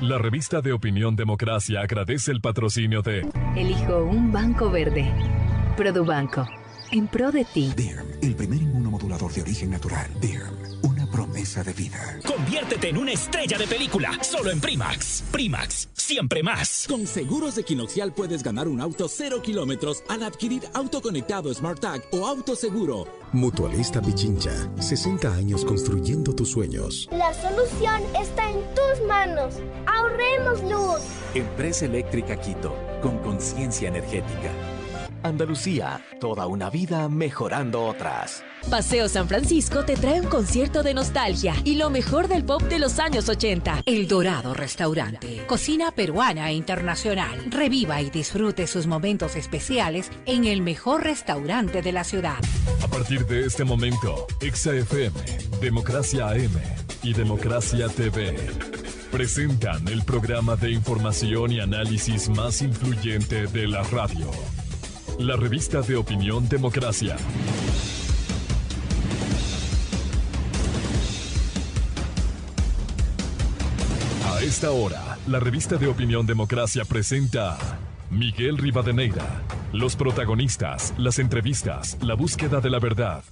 La revista de Opinión Democracia agradece el patrocinio de... Elijo un banco verde. Produbanco. En pro de ti. DIRM, el primer inmunomodulador de origen natural. DIRM, una promesa de vida. Conviértete en una estrella de película, solo en Primax. Primax, siempre más. Con seguros Equinoxial puedes ganar un auto 0 kilómetros al adquirir auto conectado SmartTag o auto seguro. Mutualista Pichincha, 60 años construyendo tus sueños. La solución está en tus manos. Ahorremos luz. Empresa Eléctrica Quito, con conciencia energética. Andalucía, toda una vida mejorando otras. Paseo San Francisco te trae un concierto de nostalgia y lo mejor del pop de los años 80. El Dorado Restaurante. Cocina peruana e internacional. Reviva y disfrute sus momentos especiales en el mejor restaurante de la ciudad. A partir de este momento, Exa FM, Democracia AM y Democracia TV presentan el programa de información y análisis más influyente de la radio. La revista de Opinión Democracia. A esta hora, la revista de Opinión Democracia presenta a Miguel Rivadeneira. Los protagonistas, las entrevistas, la búsqueda de la verdad.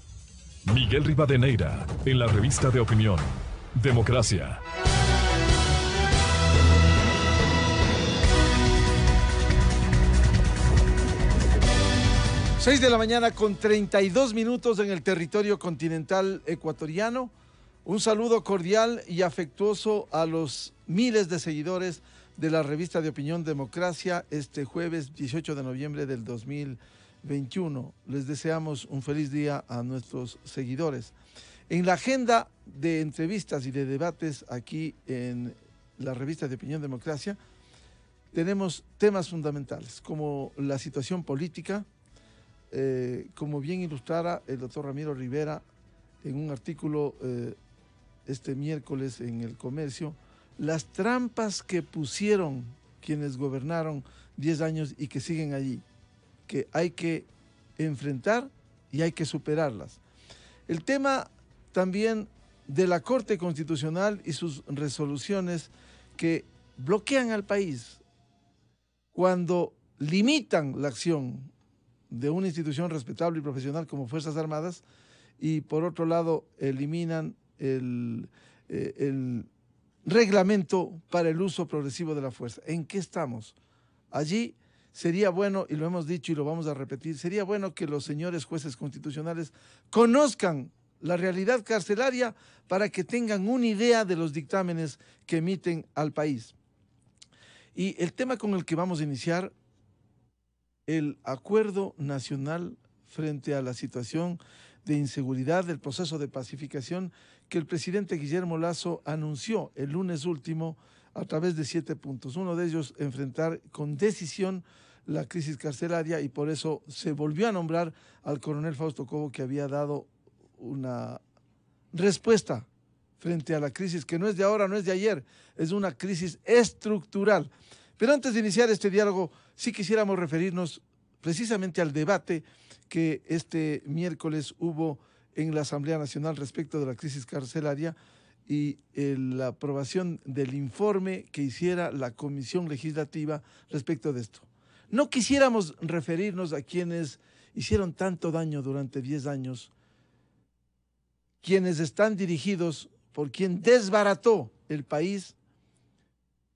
Miguel Rivadeneira, en la revista de Opinión Democracia. 6 de la mañana con 32 minutos en el territorio continental ecuatoriano. Un saludo cordial y afectuoso a los miles de seguidores de la revista de Opinión Democracia este jueves 18 de noviembre del 2021. Les deseamos un feliz día a nuestros seguidores. En la agenda de entrevistas y de debates aquí en la revista de Opinión Democracia tenemos temas fundamentales como la situación política, como bien ilustrara el doctor Ramiro Rivera en un artículo este miércoles en El Comercio, las trampas que pusieron quienes gobernaron 10 años y que siguen allí, que hay que enfrentar y hay que superarlas. El tema también de la Corte Constitucional y sus resoluciones que bloquean al país cuando limitan la acción de una institución respetable y profesional como Fuerzas Armadas y por otro lado eliminan el reglamento para el uso progresivo de la fuerza. ¿En qué estamos? Allí sería bueno, y lo hemos dicho y lo vamos a repetir, sería bueno que los señores jueces constitucionales conozcan la realidad carcelaria para que tengan una idea de los dictámenes que emiten al país. Y el tema con el que vamos a iniciar, el acuerdo nacional frente a la situación de inseguridad del proceso de pacificación que el presidente Guillermo Lasso anunció el lunes último a través de 7 puntos. Uno de ellos, enfrentar con decisión la crisis carcelaria, y por eso se volvió a nombrar al coronel Fausto Cobo, que había dado una respuesta frente a la crisis que no es de ahora, no es de ayer, es una crisis estructural. Pero antes de iniciar este diálogo, sí quisiéramos referirnos precisamente al debate que este miércoles hubo en la Asamblea Nacional respecto de la crisis carcelaria y la aprobación del informe que hiciera la Comisión Legislativa respecto de esto. No quisiéramos referirnos a quienes hicieron tanto daño durante 10 años, quienes están dirigidos por quien desbarató el país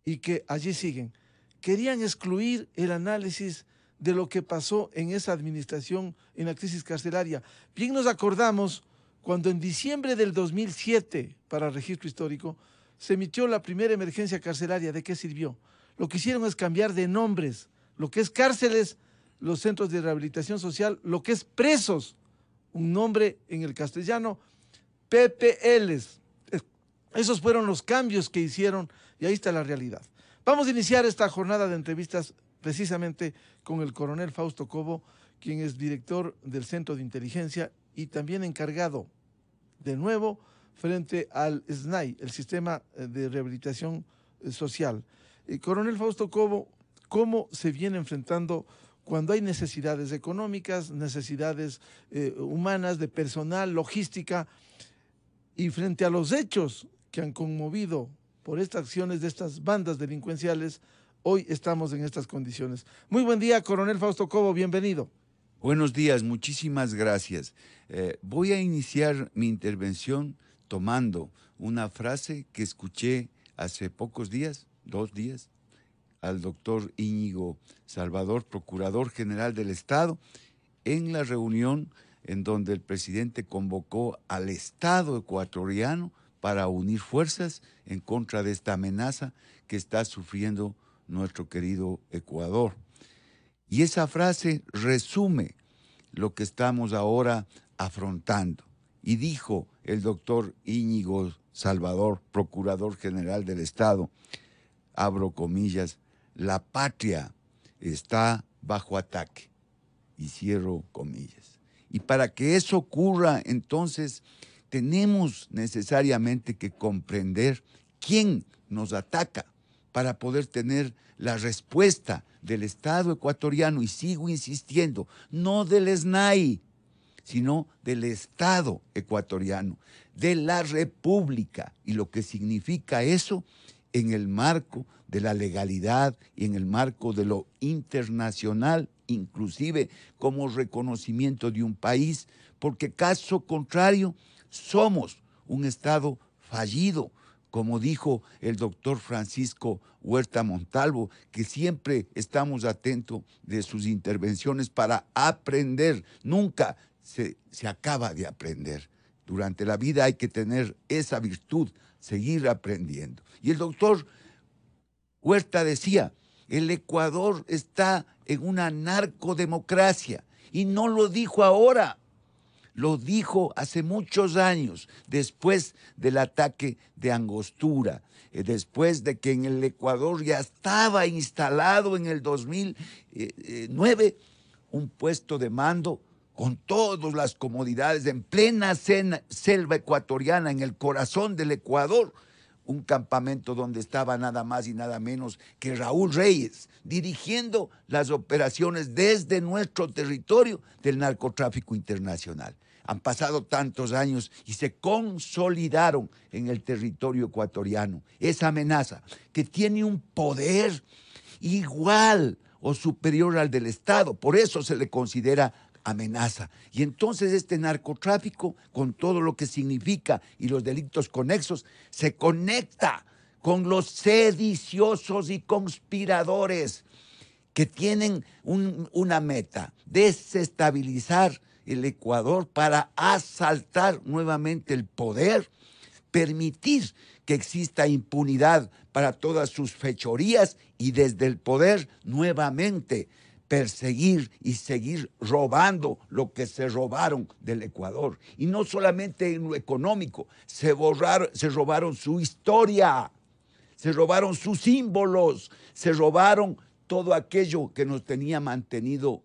y que allí siguen. Querían excluir el análisis de lo que pasó en esa administración en la crisis carcelaria. Bien nos acordamos cuando en diciembre del 2007, para registro histórico, se emitió la primera emergencia carcelaria. ¿De qué sirvió? Lo que hicieron es cambiar de nombres, lo que es cárceles, los centros de rehabilitación social, lo que es presos, un nombre en el castellano, PPLs. Esos fueron los cambios que hicieron y ahí está la realidad. Vamos a iniciar esta jornada de entrevistas precisamente con el coronel Fausto Cobo, quien es director del Centro de Inteligencia y también encargado, de nuevo, frente al SNAI, el Sistema de Rehabilitación Social. Coronel Fausto Cobo, ¿cómo se viene enfrentando cuando hay necesidades económicas, necesidades humanas, de personal, logística, y frente a los hechos que han conmovido por estas acciones de estas bandas delincuenciales, hoy estamos en estas condiciones. Muy buen día, coronel Fausto Cobo, bienvenido. Buenos días, muchísimas gracias. Voy a iniciar mi intervención tomando una frase que escuché hace pocos días, 2 días, al doctor Íñigo Salvador, Procurador General del Estado, en la reunión en donde el presidente convocó al Estado ecuatoriano para unir fuerzas en contra de esta amenaza que está sufriendo nuestro querido Ecuador. Y esa frase resume lo que estamos ahora afrontando. Y dijo el doctor Íñigo Salvador, Procurador General del Estado, abro comillas, la patria está bajo ataque, y cierro comillas. Y para que eso ocurra, entonces, tenemos necesariamente que comprender quién nos ataca para poder tener la respuesta del Estado ecuatoriano, y sigo insistiendo, no del SNAI, sino del Estado ecuatoriano, de la República, y lo que significa eso en el marco de la legalidad y en el marco de lo internacional, inclusive como reconocimiento de un país, porque caso contrario somos un Estado fallido, como dijo el doctor Francisco Huerta Montalvo, que siempre estamos atentos de sus intervenciones para aprender. Nunca se acaba de aprender. Durante la vida hay que tener esa virtud, seguir aprendiendo. Y el doctor Huerta decía, el Ecuador está en una narcodemocracia, y no lo dijo ahora. Lo dijo hace muchos años, después del ataque de Angostura, después de que en el Ecuador ya estaba instalado en el 2009 un puesto de mando con todas las comodidades en plena selva ecuatoriana, en el corazón del Ecuador, un campamento donde estaba nada más y nada menos que Raúl Reyes, dirigiendo las operaciones desde nuestro territorio del narcotráfico internacional. Han pasado tantos años y se consolidaron en el territorio ecuatoriano esa amenaza que tiene un poder igual o superior al del Estado. Por eso se le considera amenaza. Y entonces este narcotráfico, con todo lo que significa y los delitos conexos, se conecta con los sediciosos y conspiradores que tienen una meta: desestabilizar el Ecuador para asaltar nuevamente el poder, permitir que exista impunidad para todas sus fechorías y desde el poder nuevamente perseguir y seguir robando lo que se robaron del Ecuador. Y no solamente en lo económico, se robaron su historia, se robaron sus símbolos, se robaron todo aquello que nos había mantenido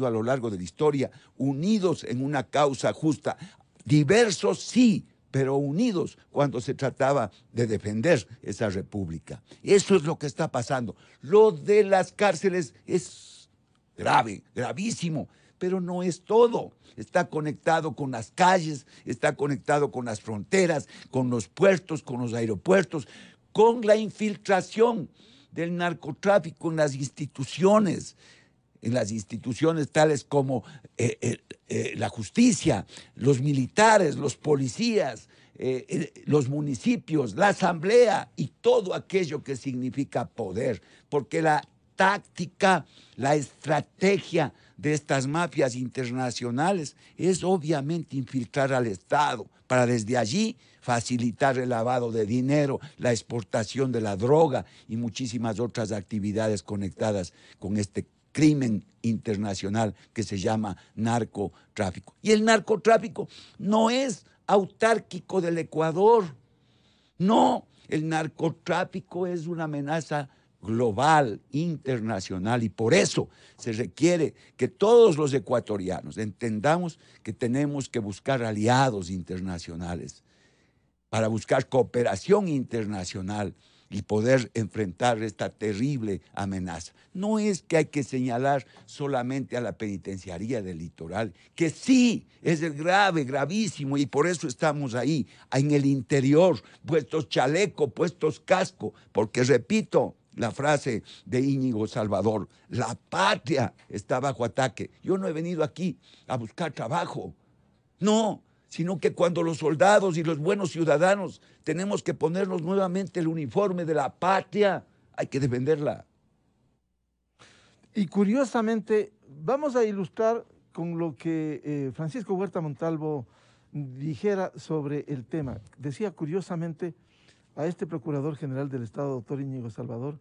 a lo largo de la historia, unidos en una causa justa, diversos sí, pero unidos cuando se trataba de defender esa república. Eso es lo que está pasando. Lo de las cárceles es grave, gravísimo, pero no es todo. Está conectado con las calles, está conectado con las fronteras, con los puertos, con los aeropuertos, con la infiltración del narcotráfico en las instituciones tales como la justicia, los militares, los policías, los municipios, la asamblea y todo aquello que significa poder, porque la táctica, la estrategia de estas mafias internacionales es obviamente infiltrar al Estado para desde allí facilitar el lavado de dinero, la exportación de la droga y muchísimas otras actividades conectadas con este crimen internacional que se llama narcotráfico. Y el narcotráfico no es autárquico del Ecuador. No, el narcotráfico es una amenaza global, internacional, y por eso se requiere que todos los ecuatorianos entendamos que tenemos que buscar aliados internacionales, para buscar cooperación internacional y poder enfrentar esta terrible amenaza. No es que hay que señalar solamente a la penitenciaría del litoral, que sí es el grave, gravísimo, y por eso estamos ahí, en el interior, puestos chaleco, puestos casco, porque repito la frase de Íñigo Salvador, la patria está bajo ataque. Yo no he venido aquí a buscar trabajo, no, sino que cuando los soldados y los buenos ciudadanos tenemos que ponernos nuevamente el uniforme de la patria, hay que defenderla. Y curiosamente, vamos a ilustrar con lo que Francisco Huerta Montalvo dijera sobre el tema. Decía curiosamente a este Procurador General del Estado, doctor Íñigo Salvador,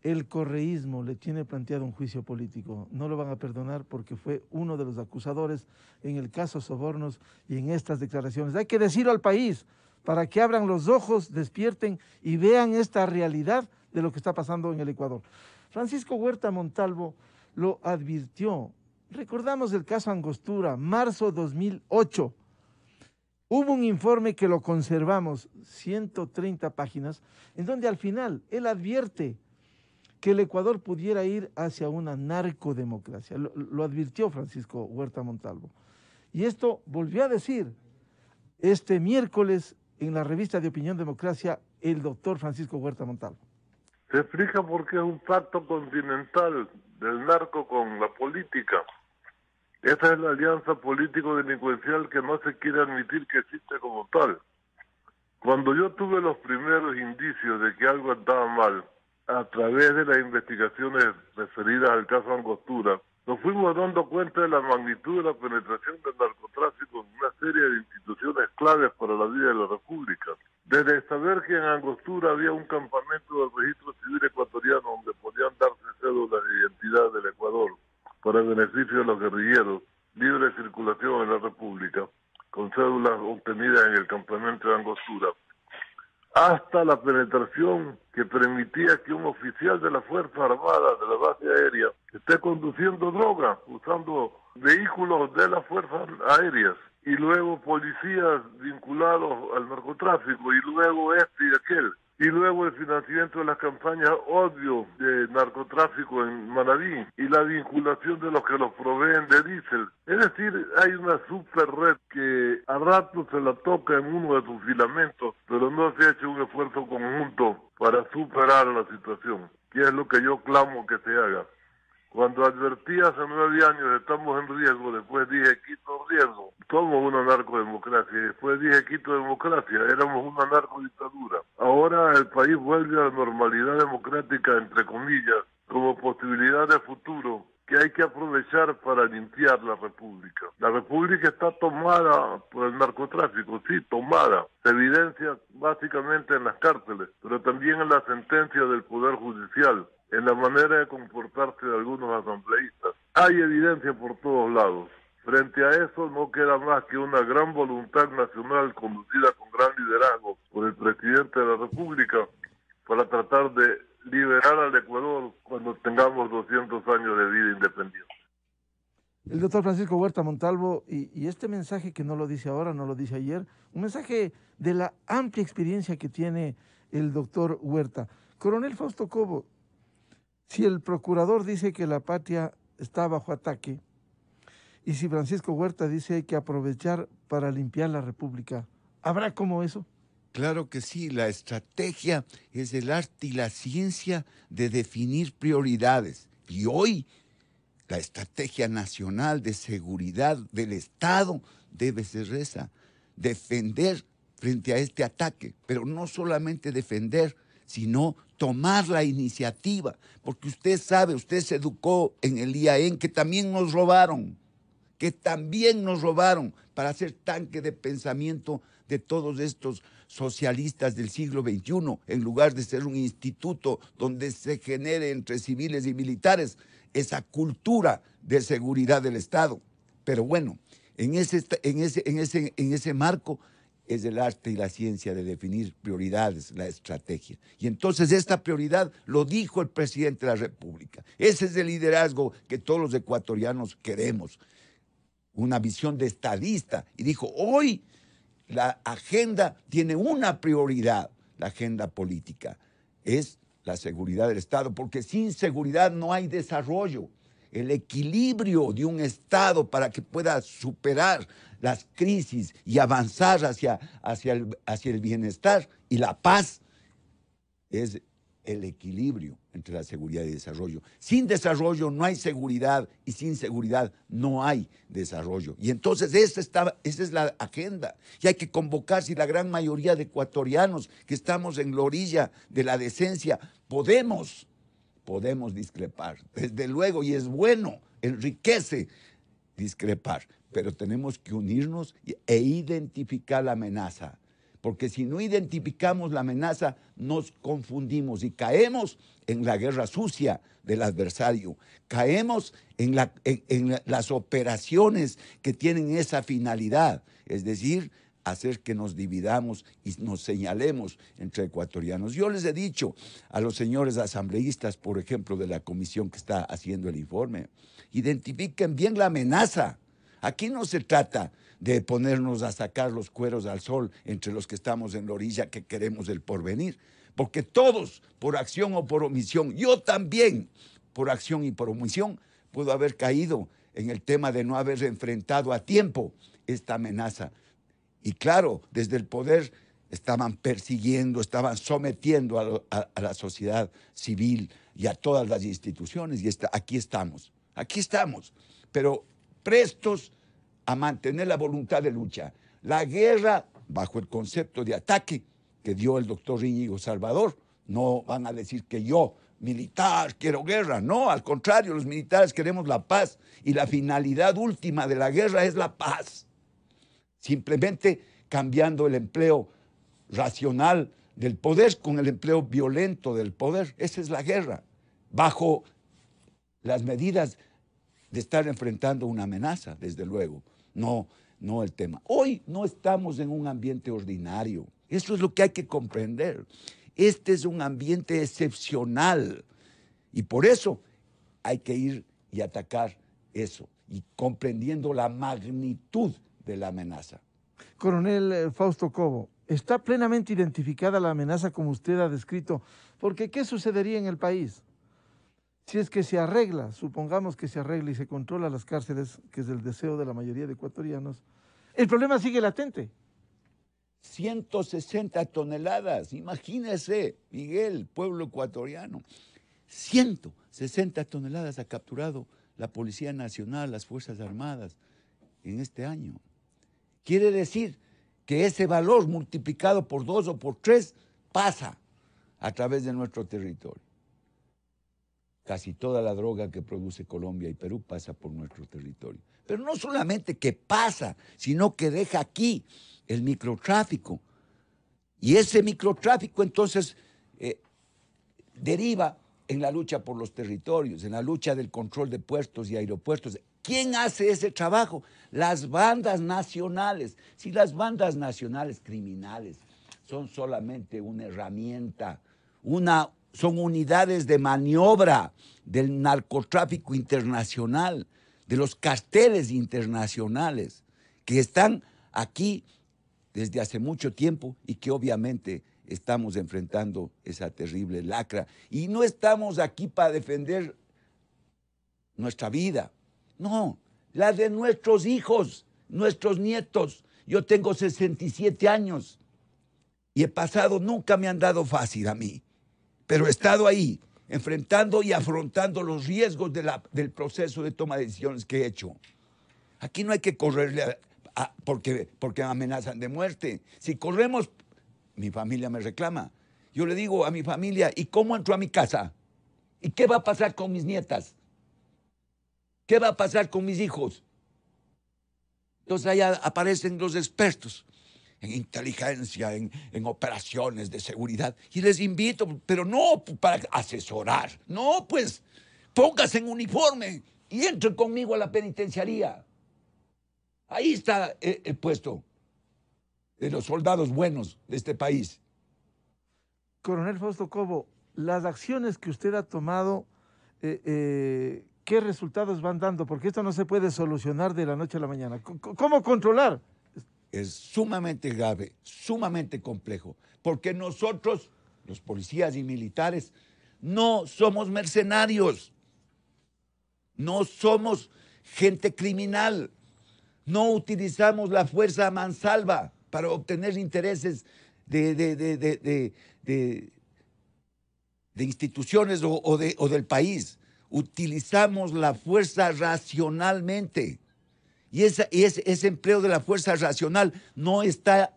el correísmo le tiene planteado un juicio político. No lo van a perdonar porque fue uno de los acusadores en el caso Sobornos y en estas declaraciones. Hay que decirlo al país para que abran los ojos, despierten y vean esta realidad de lo que está pasando en el Ecuador. Francisco Huerta Montalvo lo advirtió. Recordamos el caso Angostura, marzo 2008. Hubo un informe que lo conservamos, 130 páginas, en donde al final él advierte que el Ecuador pudiera ir hacia una narcodemocracia. Lo advirtió Francisco Huerta Montalvo. Y esto volvió a decir este miércoles en la revista de Opinión Democracia el doctor Francisco Huerta Montalvo. Se explica por qué es un pacto continental del narco con la política. Esa es la alianza político-delincuencial que no se quiere admitir que existe como tal. Cuando yo tuve los primeros indicios de que algo andaba mal, a través de las investigaciones referidas al caso Angostura, nos fuimos dando cuenta de la magnitud de la penetración del narcotráfico en una serie de instituciones claves para la vida de la República. Desde saber que en Angostura había un campamento del registro civil ecuatoriano donde podían darse cédulas de identidad del Ecuador para el beneficio de los guerrilleros, libre circulación en la República, con cédulas obtenidas en el campamento de Angostura, hasta la penetración que permitía que un oficial de la Fuerza Armada de la base aérea esté conduciendo droga, usando vehículos de las Fuerzas Aéreas, y luego policías vinculados al narcotráfico, y luego este y aquel, y luego el financiamiento de las campañas odio de narcotráfico en Manabí, y la vinculación de los que los proveen de diésel. Es decir, hay una super red que a rato se la toca en uno de sus filamentos, pero no se ha hecho un esfuerzo conjunto para superar la situación, que es lo que yo clamo que se haga. Cuando advertí hace 9 años estamos en riesgo, después dije quito riesgo, somos una narcodemocracia, y después dije quito democracia, éramos una narcodictadura. Ahora el país vuelve a la normalidad democrática, entre comillas, como posibilidad de futuro que hay que aprovechar para limpiar la República. La República está tomada por el narcotráfico, sí, tomada. Se evidencia básicamente en las cárceles, pero también en la sentencia del Poder Judicial, en la manera de comportarse de algunos asambleístas. Hay evidencia por todos lados. Frente a eso no queda más que una gran voluntad nacional conducida con gran liderazgo por el presidente de la República para tratar de liberar al Ecuador cuando tengamos 200 años de vida independiente. El doctor Francisco Huerta Montalvo, y este mensaje que no lo dice ahora, no lo dice ayer, un mensaje de la amplia experiencia que tiene el doctor Huerta. Coronel Fausto Cobo, si el procurador dice que la patria está bajo ataque, y si Francisco Huerta dice hay que aprovechar para limpiar la República, ¿habrá como eso? Claro que sí, la estrategia es el arte y la ciencia de definir prioridades. Y hoy la estrategia nacional de seguridad del Estado debe ser esa, defender frente a este ataque, pero no solamente defender, sino tomar la iniciativa, porque usted sabe, usted se educó en el IAEN, que también nos robaron para hacer tanque de pensamiento de todos estos socialistas del siglo XXI, en lugar de ser un instituto donde se genere entre civiles y militares esa cultura de seguridad del Estado. Pero bueno, en ese marco es el arte y la ciencia de definir prioridades, la estrategia. Y entonces esta prioridad lo dijo el presidente de la República. Ese es el liderazgo que todos los ecuatorianos queremos. Una visión de estadista. Y dijo, hoy la agenda tiene una prioridad, la agenda política. es la seguridad del Estado, porque sin seguridad no hay desarrollo. El equilibrio de un Estado para que pueda superar las crisis y avanzar hacia el bienestar y la paz es el equilibrio entre la seguridad y desarrollo. Sin desarrollo no hay seguridad y sin seguridad no hay desarrollo. Y entonces esa es la agenda. Y hay que convocar, si la gran mayoría de ecuatorianos que estamos en la orilla de la decencia podemos discrepar, desde luego, y es bueno, enriquece discrepar, pero tenemos que unirnos e identificar la amenaza. Porque si no identificamos la amenaza, nos confundimos y caemos en la guerra sucia del adversario. Caemos en las operaciones que tienen esa finalidad, es decir, hacer que nos dividamos y nos señalemos entre ecuatorianos. Yo les he dicho a los señores asambleístas, por ejemplo, de la comisión que está haciendo el informe, identifiquen bien la amenaza. Aquí no se trata de ponernos a sacar los cueros al sol entre los que estamos en la orilla que queremos el porvenir, porque todos, por acción o por omisión, yo también, por acción y por omisión, puedo haber caído en el tema de no haber enfrentado a tiempo esta amenaza. Y claro, desde el poder estaban persiguiendo, estaban sometiendo a la sociedad civil y a todas las instituciones, y aquí estamos, pero prestos a mantener la voluntad de lucha. La guerra, bajo el concepto de ataque que dio el doctor Íñigo Salvador, no van a decir que yo, militar, quiero guerra. No, al contrario, los militares queremos la paz y la finalidad última de la guerra es la paz. Simplemente cambiando el empleo racional del poder con el empleo violento del poder. Esa es la guerra, bajo las medidas de estar enfrentando una amenaza, desde luego. No el tema. Hoy no estamos en un ambiente ordinario. Eso es lo que hay que comprender. Este es un ambiente excepcional y por eso hay que ir y atacar eso y comprendiendo la magnitud de la amenaza. Coronel Fausto Cobo, ¿está plenamente identificada la amenaza como usted ha descrito? Porque ¿qué sucedería en el país? Si es que se arregla, supongamos que se arregla y se controla las cárceles, que es el deseo de la mayoría de ecuatorianos, el problema sigue latente. 160 toneladas, imagínese, Miguel, pueblo ecuatoriano. 160 toneladas ha capturado la Policía Nacional, las Fuerzas Armadas en este año. Quiere decir que ese valor multiplicado por 2 o por 3 pasa a través de nuestro territorio. Casi toda la droga que produce Colombia y Perú pasa por nuestro territorio. Pero no solamente que pasa, sino que deja aquí el microtráfico. Y ese microtráfico entonces deriva en la lucha por los territorios, en la lucha del control de puertos y aeropuertos. ¿Quién hace ese trabajo? Las bandas nacionales. Si las bandas nacionales criminales son solamente una herramienta, son unidades de maniobra del narcotráfico internacional, de los carteles internacionales que están aquí desde hace mucho tiempo y que obviamente estamos enfrentando esa terrible lacra. Y no estamos aquí para defender nuestra vida, no, la de nuestros hijos, nuestros nietos. Yo tengo 67 años y he pasado, nunca me han dado fácil a mí, pero he estado ahí, enfrentando y afrontando los riesgos del proceso de toma de decisiones que he hecho. Aquí no hay que correrle porque me amenazan de muerte. Si corremos, mi familia me reclama. Yo le digo a mi familia, ¿y cómo entro a mi casa? ¿Y qué va a pasar con mis nietas? ¿Qué va a pasar con mis hijos? Entonces allá aparecen los expertos en inteligencia, en operaciones de seguridad. Y les invito, pero no para asesorar. No, pues, póngase en uniforme y entre conmigo a la penitenciaría. Ahí está el puesto de los soldados buenos de este país. Coronel Fausto Cobo, las acciones que usted ha tomado, ¿qué resultados van dando? Porque esto no se puede solucionar de la noche a la mañana. ¿Cómo controlar? Es sumamente grave, sumamente complejo, porque nosotros los policías y militares, no somos mercenarios, no somos gente criminal, no utilizamos la fuerza a mansalva para obtener intereses de instituciones o del país. Utilizamos la fuerza racionalmente. Y ese empleo de la fuerza racional no está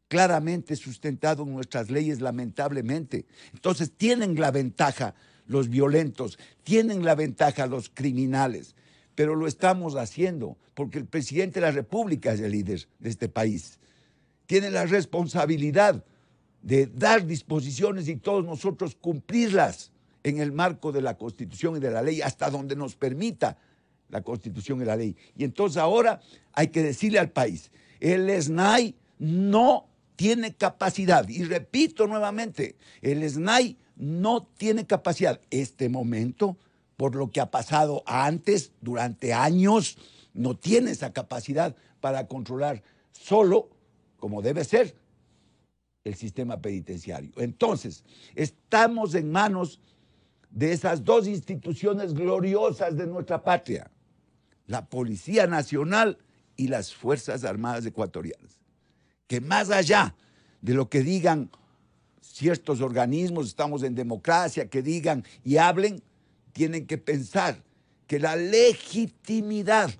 claramente sustentado en nuestras leyes, lamentablemente. Entonces tienen la ventaja los violentos, tienen la ventaja los criminales, pero lo estamos haciendo porque el presidente de la República es el líder de este país. Tiene la responsabilidad de dar disposiciones y todos nosotros cumplirlas en el marco de la Constitución y de la ley, hasta donde nos permita la Constitución y la ley. Y entonces ahora hay que decirle al país, el SNAI no tiene capacidad. Y repito nuevamente, el SNAI no tiene capacidad. Este momento, por lo que ha pasado antes, durante años, no tiene esa capacidad para controlar solo, como debe ser, el sistema penitenciario. Entonces, estamos en manos de esas dos instituciones gloriosas de nuestra patria, la Policía Nacional y las Fuerzas Armadas Ecuatorianas, que más allá de lo que digan ciertos organismos, estamos en democracia, que digan y hablen, tienen que pensar que la legitimidad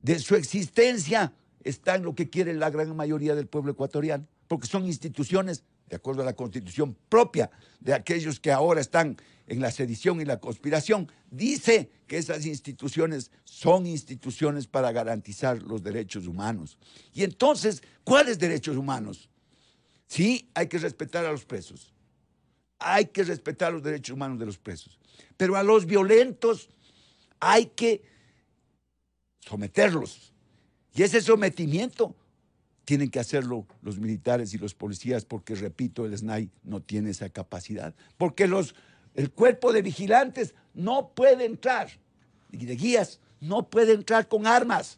de su existencia está en lo que quiere la gran mayoría del pueblo ecuatoriano, porque son instituciones, de acuerdo a la Constitución propia de aquellos que ahora están en la sedición y la conspiración, dice que esas instituciones son instituciones para garantizar los derechos humanos. Y entonces, ¿cuáles derechos humanos? Sí, hay que respetar a los presos. Hay que respetar los derechos humanos de los presos. Pero a los violentos hay que someterlos. Y ese sometimiento tienen que hacerlo los militares y los policías porque, repito, el SNAI no tiene esa capacidad. Porque el cuerpo de vigilantes no puede entrar, y de guías no puede entrar con armas,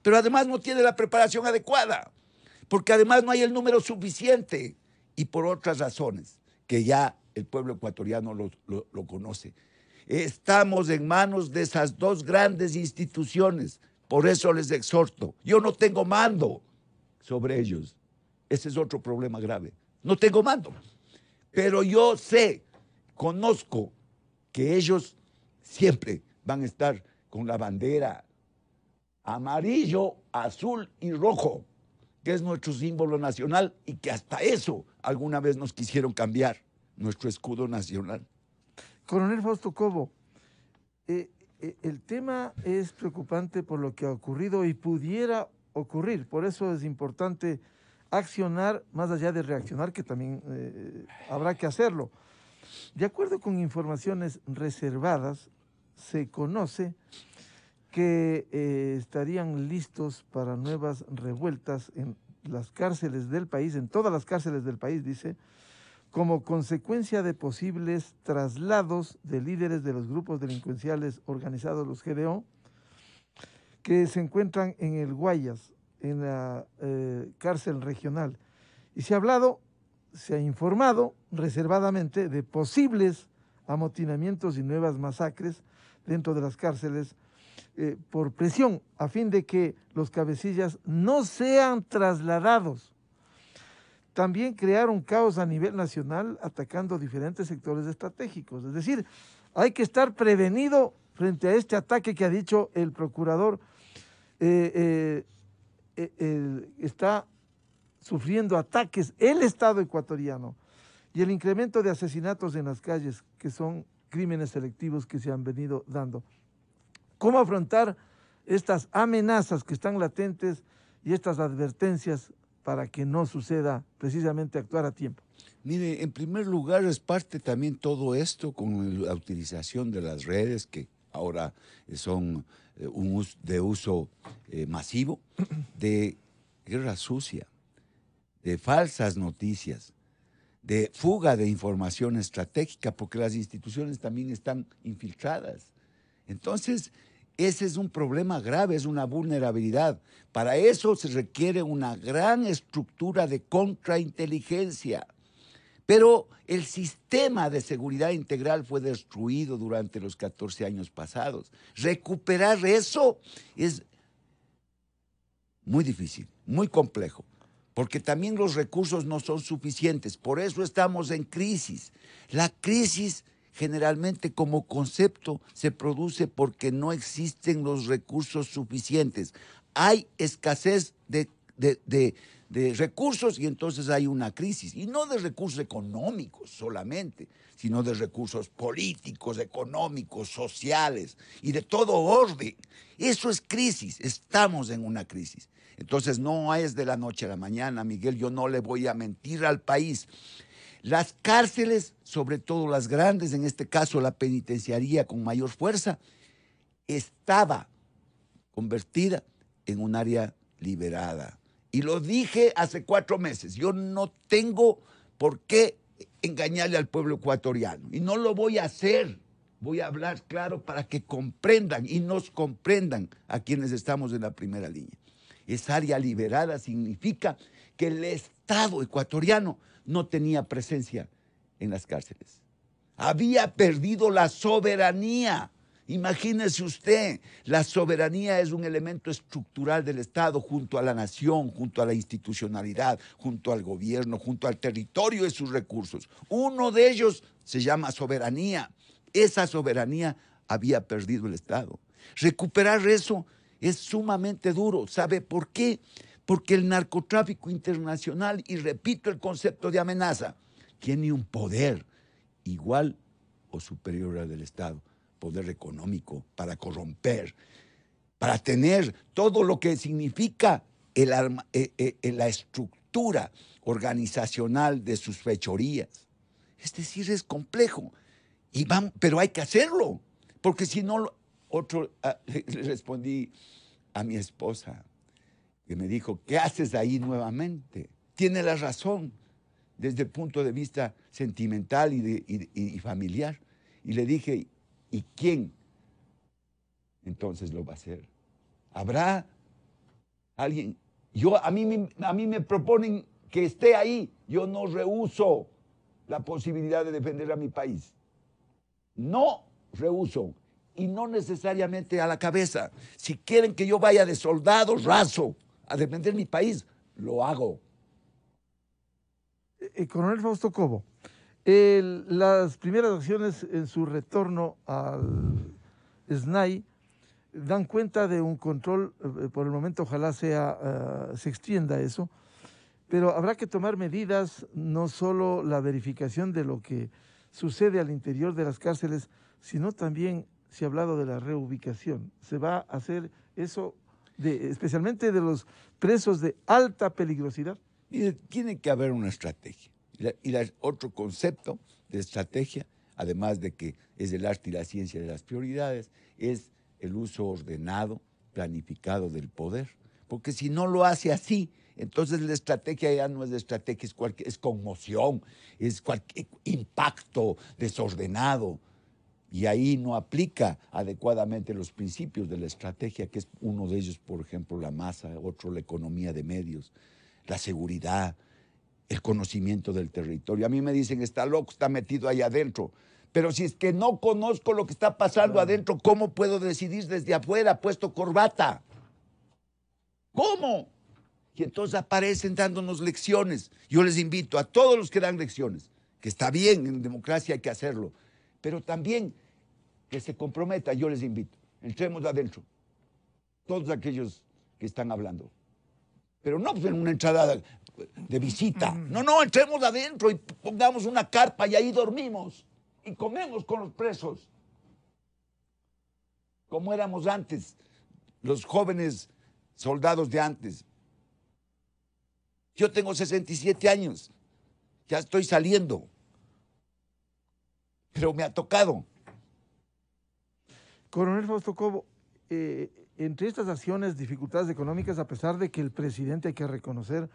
pero además no tiene la preparación adecuada, porque además no hay el número suficiente y por otras razones que ya el pueblo ecuatoriano lo conoce. Estamos en manos de esas dos grandes instituciones, por eso les exhorto. Yo no tengo mando sobre ellos. Ese es otro problema grave. No tengo mando. Pero yo sé, conozco que ellos siempre van a estar con la bandera amarillo, azul y rojo, que es nuestro símbolo nacional y que hasta eso alguna vez nos quisieron cambiar, nuestro escudo nacional. Coronel Fausto Cobo, el tema es preocupante por lo que ha ocurrido y pudiera ocurrir. Por eso es importante accionar más allá de reaccionar, que también habrá que hacerlo. De acuerdo con informaciones reservadas, se conoce que estarían listos para nuevas revueltas en las cárceles del país, en todas las cárceles del país, dice, como consecuencia de posibles traslados de líderes de los grupos delincuenciales organizados, los GDO, que se encuentran en el Guayas, en la cárcel regional. Y se ha informado reservadamente de posibles amotinamientos y nuevas masacres dentro de las cárceles por presión, a fin de que los cabecillas no sean trasladados. También crearon caos a nivel nacional atacando diferentes sectores estratégicos. Es decir, hay que estar prevenido frente a este ataque que ha dicho el procurador. Está sufriendo ataques el Estado ecuatoriano y el incremento de asesinatos en las calles, que son crímenes selectivos que se han venido dando. ¿Cómo afrontar estas amenazas que están latentes y estas advertencias para que no suceda, precisamente actuar a tiempo? Mire, en primer lugar es parte también todo esto con la utilización de las redes que ahora son de uso masivo, de guerra sucia, de falsas noticias, de fuga de información estratégica, porque las instituciones también están infiltradas. Entonces, ese es un problema grave, es una vulnerabilidad. Para eso se requiere una gran estructura de contrainteligencia, Pero el sistema de seguridad integral fue destruido durante los 14 años pasados. Recuperar eso es muy difícil, muy complejo, porque también los recursos no son suficientes. Por eso estamos en crisis. La crisis generalmente como concepto se produce porque no existen los recursos suficientes. Hay escasez de recursos y entonces hay una crisis. Y no de recursos económicos solamente, sino de recursos políticos, económicos, sociales y de todo orden. Eso es crisis, estamos en una crisis. Entonces no es de la noche a la mañana, Miguel, yo no le voy a mentir al país. Las cárceles, sobre todo las grandes, en este caso la penitenciaría con mayor fuerza, estaba convertida en un área liberada. Y lo dije hace 4 meses, yo no tengo por qué engañarle al pueblo ecuatoriano y no lo voy a hacer. Voy a hablar claro para que comprendan y nos comprendan a quienes estamos en la primera línea. Esa área liberada significa que el Estado ecuatoriano no tenía presencia en las cárceles. Había perdido la soberanía. Imagínese usted, la soberanía es un elemento estructural del Estado junto a la nación, junto a la institucionalidad, junto al gobierno, junto al territorio y sus recursos. Uno de ellos se llama soberanía. Esa soberanía había perdido el Estado. Recuperar eso es sumamente duro. ¿Sabe por qué? Porque el narcotráfico internacional, y repito el concepto de amenaza, tiene un poder igual o superior al del Estado. Poder económico para corromper, para tener todo lo que significa la estructura organizacional de sus fechorías. Es decir, es complejo, pero hay que hacerlo, porque si no, le respondí a mi esposa, que me dijo, ¿qué haces ahí nuevamente? Tiene la razón, desde el punto de vista sentimental y familiar. Y le dije, ¿y quién entonces lo va a hacer? ¿Habrá alguien? A mí me proponen que esté ahí. Yo no rehúso la posibilidad de defender a mi país. No rehúso. Y no necesariamente a la cabeza. Si quieren que yo vaya de soldado raso a defender mi país, lo hago. Coronel Fausto Cobo, las primeras acciones en su retorno al SNAI dan cuenta de un control, por el momento ojalá se extienda eso, pero habrá que tomar medidas, no solo la verificación de lo que sucede al interior de las cárceles, sino también se ha hablado de la reubicación. Se va a hacer eso especialmente de los presos de alta peligrosidad. Y tiene que haber una estrategia. Otro concepto de estrategia, además de que es el arte y la ciencia de las prioridades, es el uso ordenado, planificado del poder. Porque si no lo hace así, entonces la estrategia ya no es de estrategia, es conmoción, es impacto desordenado. Y ahí no aplica adecuadamente los principios de la estrategia, que es uno de ellos, por ejemplo, la masa, otro la economía de medios, la seguridad, el conocimiento del territorio. A mí me dicen, está loco, está metido ahí adentro. Pero si es que no conozco lo que está pasando adentro, ¿cómo puedo decidir desde afuera, puesto corbata? ¿Cómo? Y entonces aparecen dándonos lecciones. Yo les invito a todos los que dan lecciones, que está bien, en democracia hay que hacerlo, pero también que se comprometa, yo les invito, entremos adentro, todos aquellos que están hablando. Pero no en una entrada de visita. No, entremos adentro y pongamos una carpa y ahí dormimos y comemos con los presos. Como éramos antes, los jóvenes soldados de antes. Yo tengo 67 años, ya estoy saliendo, pero me ha tocado. Coronel Fausto Cobo, entre estas acciones, dificultades económicas, a pesar de que el presidente, hay que reconocer,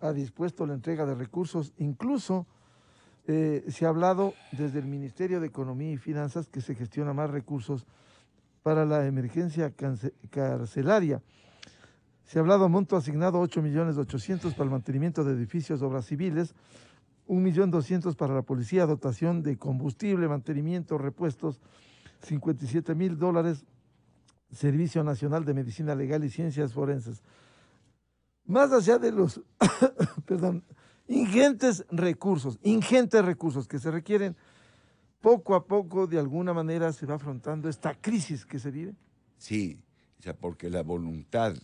ha dispuesto la entrega de recursos, incluso se ha hablado desde el Ministerio de Economía y Finanzas que se gestiona más recursos para la emergencia carcelaria. Se ha hablado monto asignado 8.800.000 para el mantenimiento de edificios, obras civiles, 1.200.000 para la policía, dotación de combustible, mantenimiento, repuestos, $57.000, Servicio Nacional de Medicina Legal y Ciencias Forenses. Más allá de los ingentes recursos que se requieren, poco a poco, de alguna manera, se va afrontando esta crisis que se vive. Sí, o sea, porque la voluntad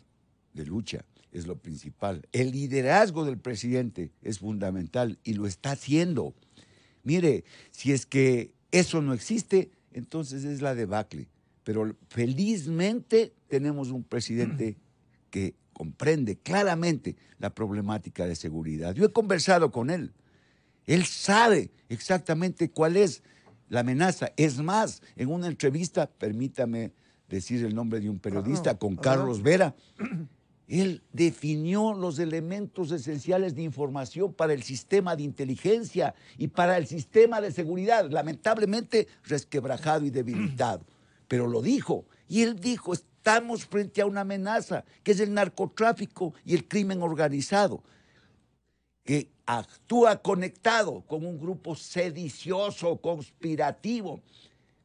de lucha es lo principal. El liderazgo del presidente es fundamental y lo está haciendo. Mire, si es que eso no existe, entonces es la debacle. Pero felizmente tenemos un presidente que comprende claramente la problemática de seguridad. Yo he conversado con él. Él sabe exactamente cuál es la amenaza. Es más, en una entrevista, permítame decir el nombre de un periodista, con Carlos Vera, él definió los elementos esenciales de información para el sistema de inteligencia y para el sistema de seguridad, lamentablemente resquebrajado y debilitado. Pero lo dijo, y él dijo, estamos frente a una amenaza, que es el narcotráfico y el crimen organizado, que actúa conectado con un grupo sedicioso, conspirativo,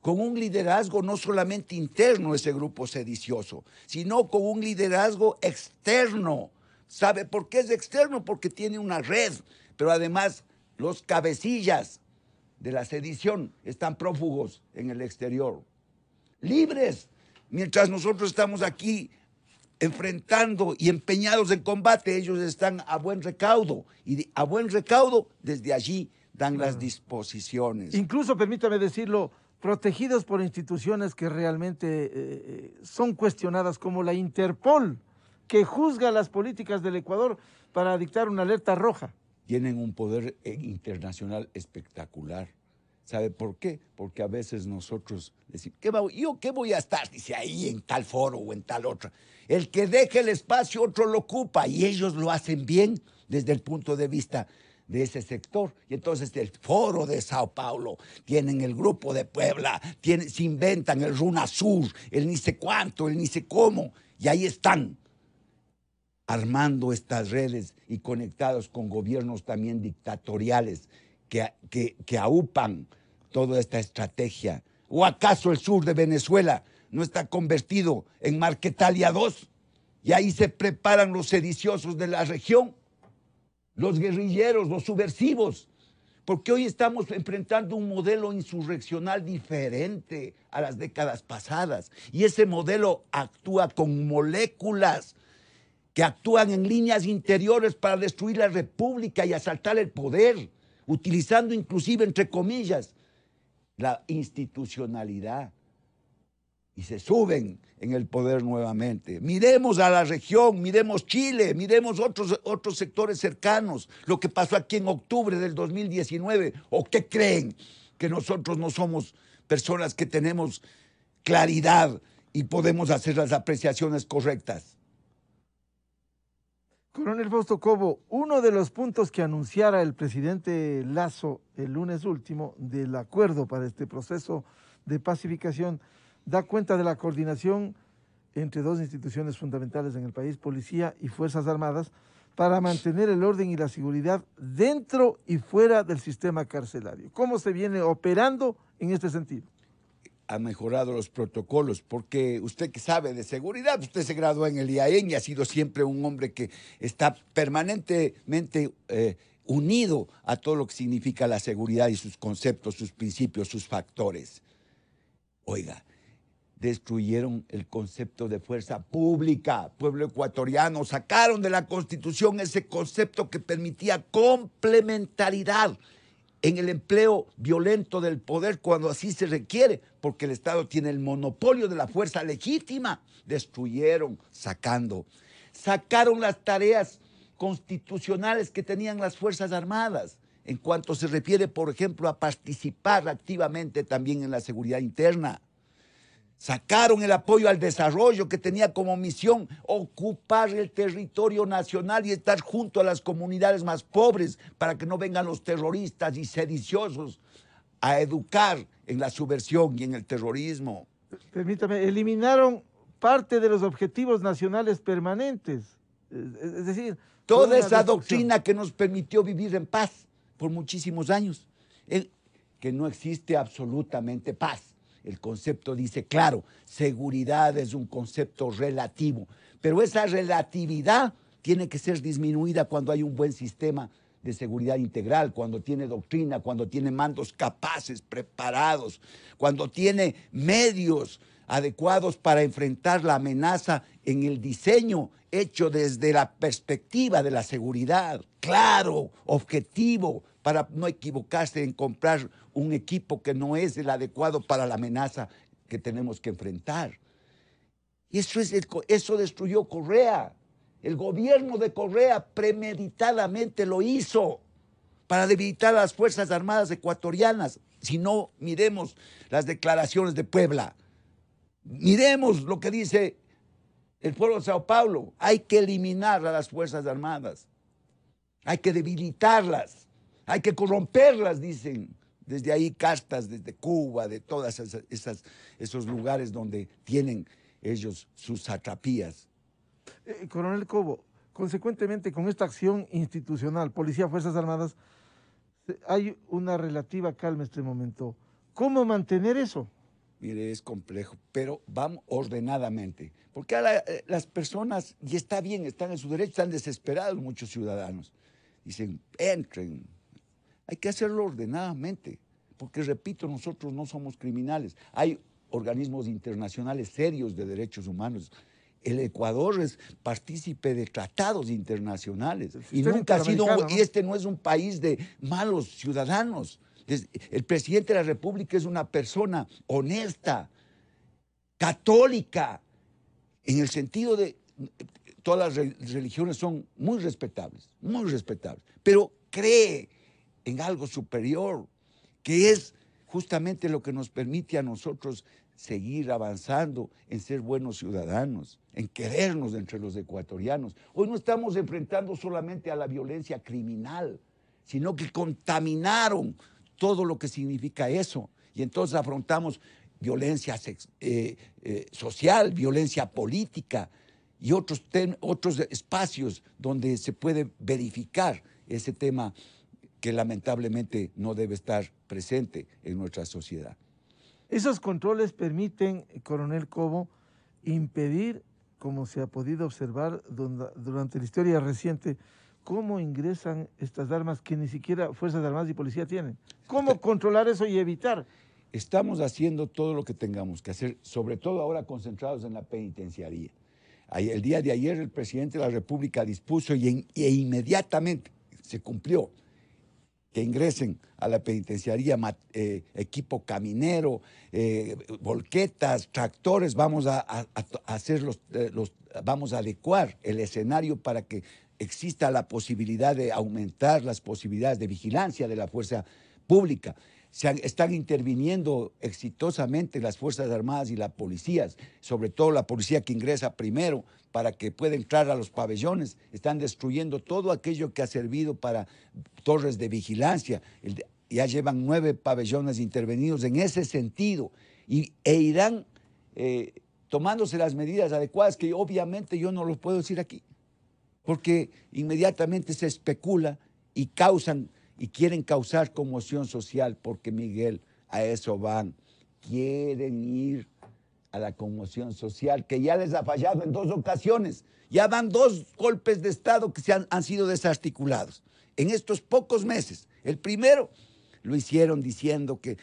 con un liderazgo no solamente interno ese grupo sedicioso, sino con un liderazgo externo. ¿Sabe por qué es externo? Porque tiene una red, pero además los cabecillas de la sedición están prófugos en el exterior, libres, mientras nosotros estamos aquí enfrentando y empeñados en combate, ellos están a buen recaudo, y a buen recaudo desde allí dan las disposiciones. Incluso, permítame decirlo, protegidos por instituciones que realmente son cuestionadas, como la Interpol, que juzga las políticas del Ecuador para dictar una alerta roja. Tienen un poder internacional espectacular. ¿Sabe por qué? Porque a veces nosotros decimos, ¿yo qué voy a estar? Dice, ahí en tal foro o en tal otra. El que deje el espacio, otro lo ocupa, y ellos lo hacen bien desde el punto de vista de ese sector. Y entonces el foro de Sao Paulo, tienen el grupo de Puebla, se inventan el RUNASUR, el ni sé cuánto, el ni sé cómo, y ahí están armando estas redes y conectados con gobiernos también dictatoriales que aupan toda esta estrategia. ¿O acaso el sur de Venezuela no está convertido en Marquetalia 2? Y ahí se preparan los sediciosos de la región, los guerrilleros, los subversivos, porque hoy estamos enfrentando un modelo insurreccional diferente a las décadas pasadas, y ese modelo actúa con moléculas que actúan en líneas interiores para destruir la república y asaltar el poder, utilizando inclusive, entre comillas, la institucionalidad, y se suben en el poder nuevamente. Miremos a la región, miremos Chile, miremos otros sectores cercanos, lo que pasó aquí en octubre del 2019, ¿o qué creen? Que nosotros no somos personas que tenemos claridad y podemos hacer las apreciaciones correctas. Coronel Fausto Cobo, uno de los puntos que anunciara el presidente Lasso el lunes último del acuerdo para este proceso de pacificación da cuenta de la coordinación entre dos instituciones fundamentales en el país, Policía y Fuerzas Armadas, para mantener el orden y la seguridad dentro y fuera del sistema carcelario. ¿Cómo se viene operando en este sentido? Ha mejorado los protocolos, porque usted que sabe de seguridad, usted se graduó en el IAEN y ha sido siempre un hombre que está permanentemente unido a todo lo que significa la seguridad y sus conceptos, sus principios, sus factores. Oiga, destruyeron el concepto de fuerza pública, pueblo ecuatoriano, sacaron de la Constitución ese concepto que permitía complementariedad en el empleo violento del poder cuando así se requiere, porque el Estado tiene el monopolio de la fuerza legítima. Destruyeron, sacaron las tareas constitucionales que tenían las Fuerzas Armadas, en cuanto se refiere, por ejemplo, a participar activamente también en la seguridad interna. Sacaron el apoyo al desarrollo, que tenía como misión ocupar el territorio nacional y estar junto a las comunidades más pobres para que no vengan los terroristas y sediciosos a educar en la subversión y en el terrorismo. Permítame, eliminaron parte de los objetivos nacionales permanentes. Es decir, toda esa doctrina que nos permitió vivir en paz, por muchísimos años, que no existe absolutamente paz. El concepto dice, claro, seguridad es un concepto relativo, pero esa relatividad tiene que ser disminuida cuando hay un buen sistema de seguridad integral, cuando tiene doctrina, cuando tiene mandos capaces, preparados, cuando tiene medios adecuados para enfrentar la amenaza en el diseño hecho desde la perspectiva de la seguridad, claro, objetivo, para no equivocarse en comprar un equipo que no es el adecuado para la amenaza que tenemos que enfrentar. Y eso destruyó Correa. El gobierno de Correa premeditadamente lo hizo para debilitar a las Fuerzas Armadas ecuatorianas. Si no, miremos las declaraciones de Puebla. Miremos lo que dice el pueblo de Sao Paulo. Hay que eliminar a las Fuerzas Armadas. Hay que debilitarlas. Hay que corromperlas, dicen. Desde ahí castas, desde Cuba, de todos esos lugares donde tienen ellos sus satrapías. Coronel Cobo, consecuentemente con esta acción institucional, Policía, Fuerzas Armadas, hay una relativa calma en este momento. ¿Cómo mantener eso? Mire, es complejo, pero vamos ordenadamente. Porque ahora las personas, y está bien, están en su derecho, están desesperados muchos ciudadanos. Dicen, entren. Hay que hacerlo ordenadamente, porque repito, nosotros no somos criminales. Hay organismos internacionales serios de derechos humanos. El Ecuador es partícipe de tratados internacionales y nunca ha sido, ¿no? Y este no es un país de malos ciudadanos. El presidente de la República es una persona honesta, católica, en el sentido de todas las religiones son muy respetables, pero cree en algo superior, que es justamente lo que nos permite a nosotros seguir avanzando en ser buenos ciudadanos, en querernos entre los ecuatorianos. Hoy no estamos enfrentando solamente a la violencia criminal, sino que contaminaron todo lo que significa eso. Y entonces afrontamos violencia social, violencia política y otros espacios donde se puede verificar ese tema que lamentablemente no debe estar presente en nuestra sociedad. Esos controles permiten, coronel Cobo, impedir, como se ha podido observar durante la historia reciente, cómo ingresan estas armas que ni siquiera Fuerzas Armadas y Policía tienen. ¿Cómo controlar eso y evitar? Estamos haciendo todo lo que tengamos que hacer, sobre todo ahora concentrados en la penitenciaría. El día de ayer el presidente de la República dispuso e inmediatamente se cumplió que ingresen a la penitenciaría equipo caminero, volquetas, tractores. Vamos a hacer vamos a adecuar el escenario para que exista la posibilidad de aumentar las posibilidades de vigilancia de la fuerza pública. Están interviniendo exitosamente las Fuerzas Armadas y las policías, sobre todo la policía que ingresa primero para que pueda entrar a los pabellones. Están destruyendo todo aquello que ha servido para torres de vigilancia. Ya llevan 9 pabellones intervenidos en ese sentido e irán tomándose las medidas adecuadas, que obviamente yo no los puedo decir aquí, porque inmediatamente se especula y quieren causar conmoción social, porque, Miguel, a eso van. Quieren ir a la conmoción social, que ya les ha fallado en 2 ocasiones. Ya van 2 golpes de Estado que han sido desarticulados en estos pocos meses. El primero lo hicieron diciendo que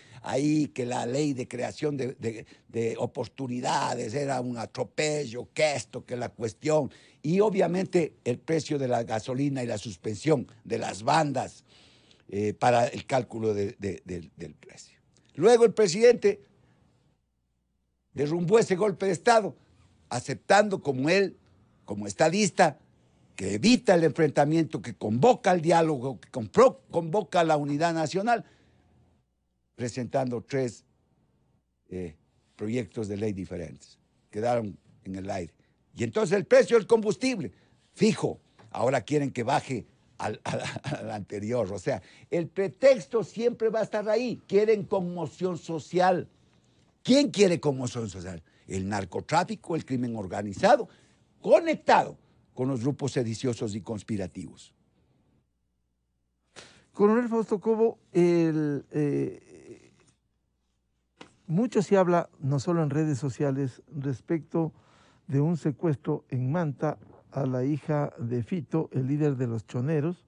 la ley de creación de oportunidades era un atropello, que la cuestión. Y obviamente el precio de la gasolina y la suspensión de las bandas para el cálculo del precio. Luego el presidente derrumbó ese golpe de Estado, aceptando como estadista, que evita el enfrentamiento, que convoca al diálogo, que convoca a la unidad nacional, presentando 3 proyectos de ley diferentes. Quedaron en el aire. Y entonces el precio del combustible, fijo, ahora quieren que baje al anterior. O sea, el pretexto siempre va a estar ahí. Quieren conmoción social. ¿Quién quiere conmoción social? El narcotráfico, el crimen organizado, conectado con los grupos sediciosos y conspirativos. Coronel Fausto Cobo, mucho se habla, no solo en redes sociales, respecto de un secuestro en Manta a la hija de Fito, el líder de los choneros,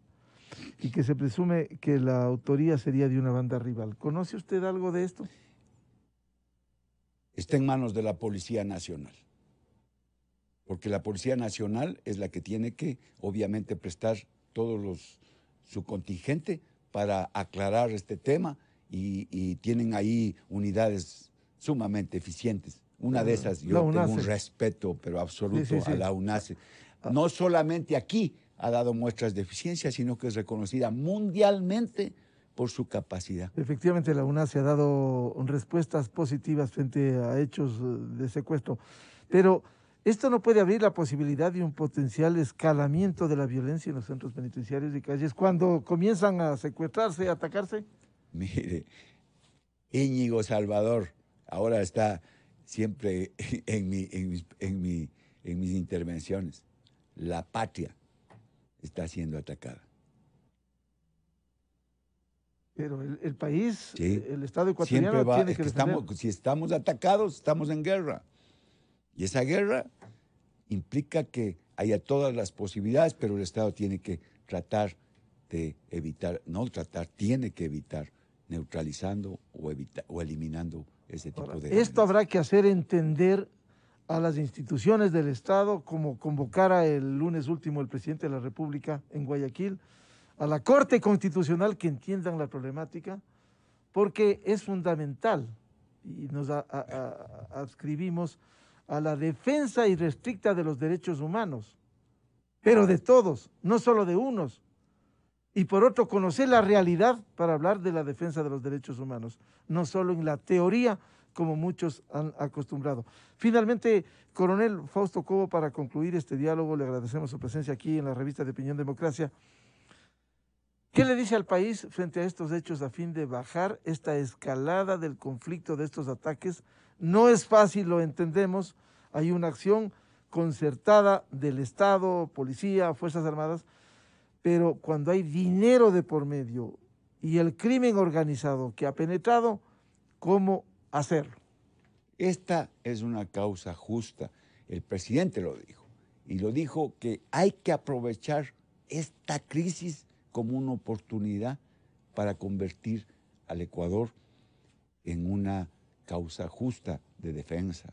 y que se presume que la autoría sería de una banda rival. ¿Conoce usted algo de esto? Está en manos de la Policía Nacional, porque la Policía Nacional es la que tiene que, obviamente, prestar su contingente para aclarar este tema y tienen ahí unidades sumamente eficientes. Una de esas, yo tengo un respeto, pero absoluto, a la UNACE. No solamente aquí ha dado muestras de eficiencia, sino que es reconocida mundialmente por su capacidad. Efectivamente, la UNACE ha dado respuestas positivas frente a hechos de secuestro, pero esto no puede abrir la posibilidad de un potencial escalamiento de la violencia en los centros penitenciarios y calles cuando comienzan a secuestrarse, a atacarse. Mire, Íñigo Salvador ahora está siempre en mis intervenciones. La patria está siendo atacada. Pero el país, sí, el Estado ecuatoriano tiene que defender. Si estamos atacados, estamos en guerra. Y esa guerra implica que haya todas las posibilidades, pero el Estado tiene que tratar de evitar, tiene que evitar neutralizando o eliminando ese tipo de violencia. Esto habrá que hacer entender a las instituciones del Estado, como convocara el lunes último el presidente de la República en Guayaquil, a la Corte Constitucional, que entiendan la problemática, porque es fundamental, y nos adscribimos a la defensa irrestricta de los derechos humanos, pero de todos, no solo de unos. Y por otro, conocer la realidad para hablar de la defensa de los derechos humanos, no solo en la teoría, como muchos han acostumbrado. Finalmente, Coronel Fausto Cobo, para concluir este diálogo, le agradecemos su presencia aquí en la revista de Opinión Democracia. ¿Qué le dice al país frente a estos hechos a fin de bajar esta escalada del conflicto de estos ataques? No es fácil, lo entendemos, hay una acción concertada del Estado, policía, Fuerzas Armadas, pero cuando hay dinero de por medio y el crimen organizado que ha penetrado, ¿cómo hacerlo? Esta es una causa justa. El presidente lo dijo, y lo dijo que hay que aprovechar esta crisis como una oportunidad para convertir al Ecuador en una causa justa de defensa.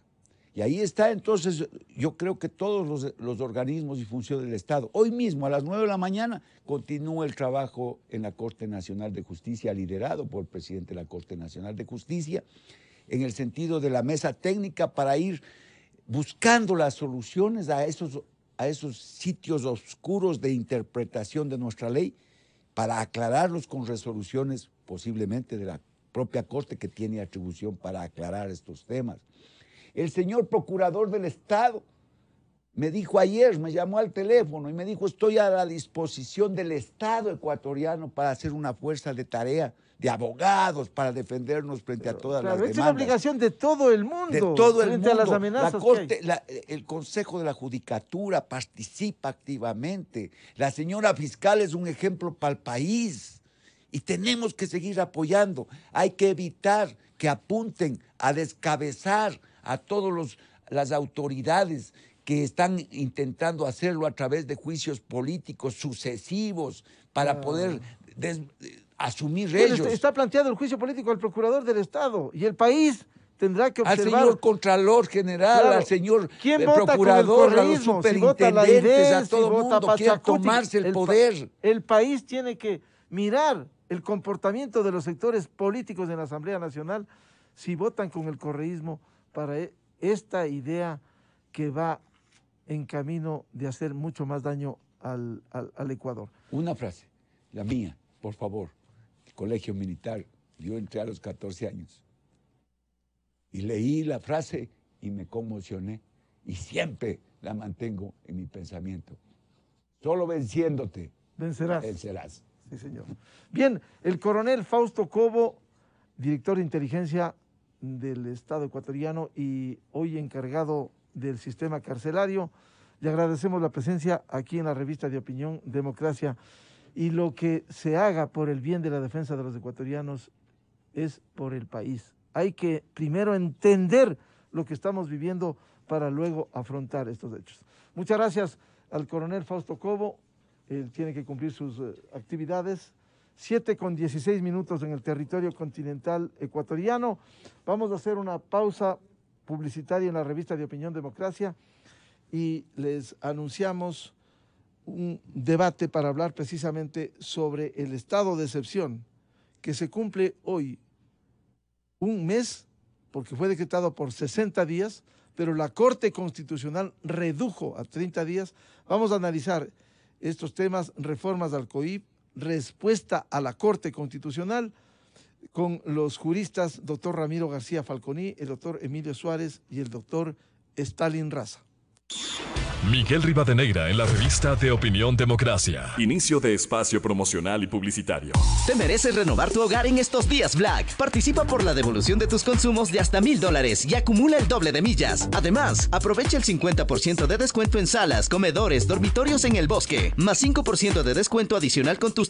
Y ahí está, entonces, yo creo que todos los organismos y funciones del Estado. Hoy mismo, a las 9 de la mañana, continúa el trabajo en la Corte Nacional de Justicia, liderado por el presidente de la Corte Nacional de Justicia, en el sentido de la mesa técnica para ir buscando las soluciones a esos sitios oscuros de interpretación de nuestra ley, para aclararlos con resoluciones posiblemente de la propia Corte, que tiene atribución para aclarar estos temas. El señor Procurador del Estado me dijo ayer, me llamó al teléfono y me dijo: estoy a la disposición del Estado ecuatoriano para hacer una fuerza de tarea de abogados para defendernos frente a todas las demandas. Es una obligación de todo el mundo. De todo el mundo. A las amenazas la Corte, el Consejo de la Judicatura participa activamente. La señora fiscal es un ejemplo para el país y tenemos que seguir apoyando. Hay que evitar que apunten a descabezar a todas las autoridades que están intentando hacerlo a través de juicios políticos sucesivos para poder asumir ellos. Está planteado el juicio político al procurador del Estado y el país tendrá que observar. Al señor Contralor General, claro, al señor Procurador, a los superintendentes, a todo el mundo quiere tomarse el poder. El país tiene que mirar el comportamiento de los sectores políticos en la Asamblea Nacional si votan con el correísmo para esta idea que va en camino de hacer mucho más daño al Ecuador. Una frase, la mía, por favor. El colegio militar, yo entré a los 14 años y leí la frase y me conmocioné y siempre la mantengo en mi pensamiento. Solo venciéndote vencerás. Sí, señor. Bien, el coronel Fausto Cobo, director de inteligencia del Estado ecuatoriano y hoy encargado del sistema carcelario, le agradecemos la presencia aquí en la revista de Opinión Democracia. y lo que se haga por el bien de la defensa de los ecuatorianos es por el país. Hay que primero entender lo que estamos viviendo para luego afrontar estos hechos. Muchas gracias al coronel Fausto Cobo. Él tiene que cumplir sus actividades. 7:16 en el territorio continental ecuatoriano. Vamos a hacer una pausa publicitaria en la revista de Opinión Democracia y les anunciamos un debate para hablar precisamente sobre el estado de excepción que se cumple hoy, un mes, porque fue decretado por 60 días, pero la Corte Constitucional redujo a 30 días. Vamos a analizar estos temas: reformas al COIP, respuesta a la Corte Constitucional, con los juristas doctor Ramiro García Falconi, el doctor Emilio Suárez y el doctor Stalin Raza. Miguel Rivadeneira en la revista de Opinión Democracia. Inicio de espacio promocional y publicitario. Te mereces renovar tu hogar en estos días Black. Participa por la devolución de tus consumos de hasta $1,000 y acumula el doble de millas. Además, aprovecha el 50% de descuento en salas, comedores, dormitorios en el Bosque, más 5% de descuento adicional con tus